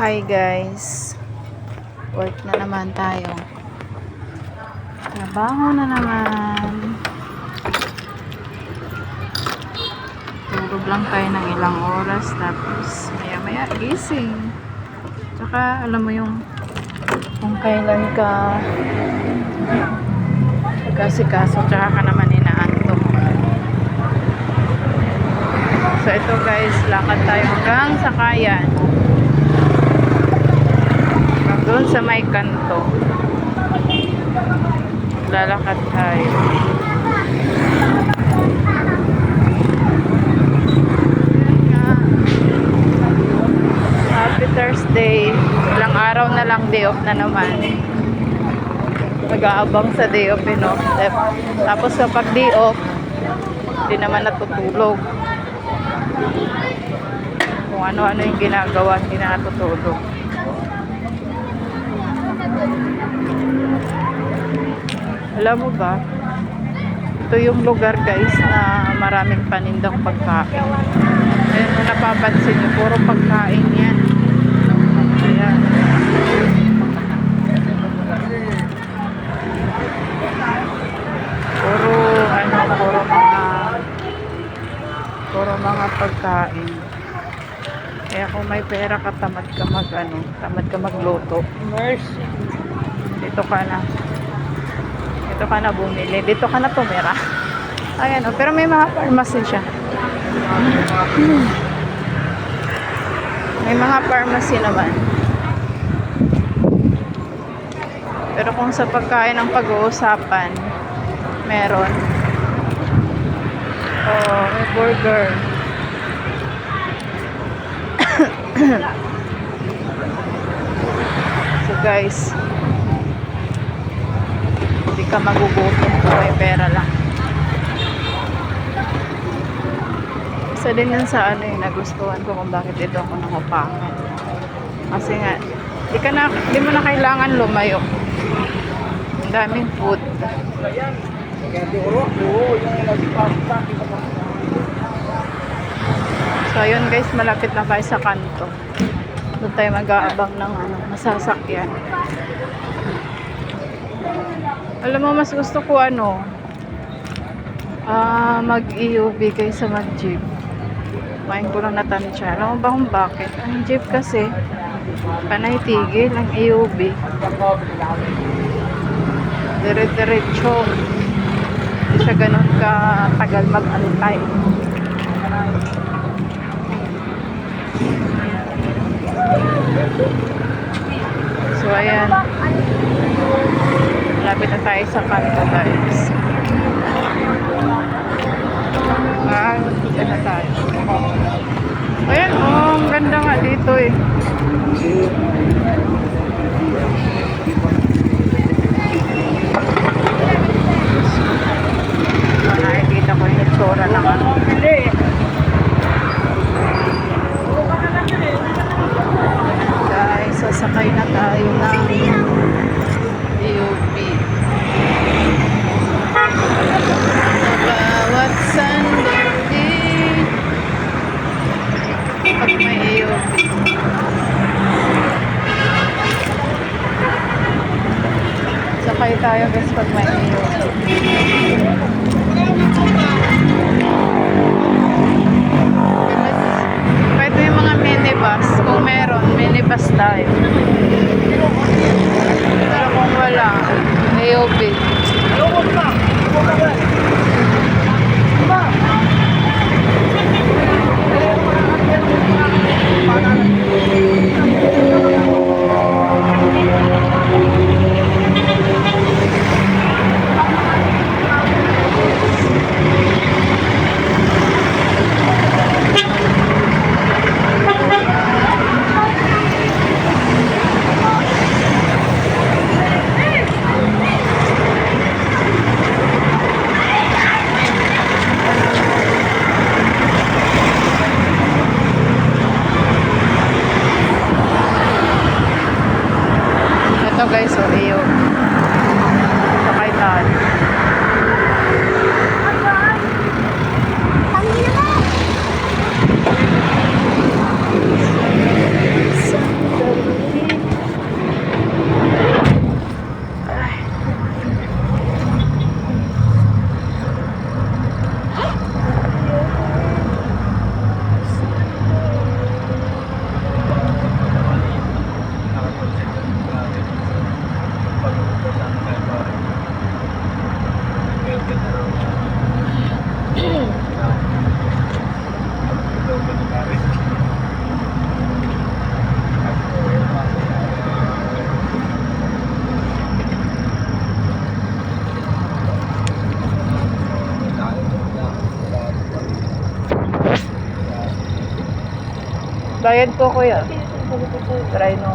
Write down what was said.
Hi guys, work na naman tayo. Trabaho na naman. Tulog lang tayo ng ilang oras tapos maya maya gising. Tsaka alam mo yung kung kailan ka kasikaso tsaka ka naman inaantok. So ito guys, lakad tayo hanggang Sakayan. Doon sa may kanto lalakad tayo. Happy Thursday, ilang araw na lang day off na naman. Mag-aabang sa day off, no? Tapos kapag day off hindi naman natutulog. Kung ano-ano yung ginagawa hindi na natutulog. Alam mo ba, ito yung lugar guys na maraming panindang pagkain. Ayan, kung napapansin nyo, puro pagkain yan. Ayan. Puro mga pagkain. Kaya kung may pera ka, tamad ka magluto. Dito ka na bumili. Dito ka na tumira. Ayan, oh. Pero may mga pharmacy siya. May mga pharmacy naman. Pero kung sa pagkain ang pag-uusapan, meron. Oh, may burger. So guys, hindi ka magugutom kung may pera lang. Isa din yan sa nagustuhan ko kung bakit dito ako nangupahan. Kasi nga, di mo na kailangan lumayo. Ang daming food. So ayun guys, malapit na tayo sa kanto. Doon tayo mag-aabang ng masasakyan. Alam mo, mas gusto ko mag-EUV kaysa mag-jeep. Kumain ko lang natansya. Alam mo ba kung bakit? Ang jeep kasi panay tigil, ang EUV dire-diretso. Hindi siya ganun katagal mag-antay. So ayan, malapit na tayo sa kanto guys. Dito na tayo. Ayan, ang ganda nga dito eh. Nakikita ko yung itsura ng guys, sasakay na tayo ng EUV. Bawat sandali pag may EUV. Sakay tayo guys pag may EUV. Pwede yung mga minibus. Kung meron, minibus tayo. Pero kung wala, EUV. Bayad po kuya. Try no.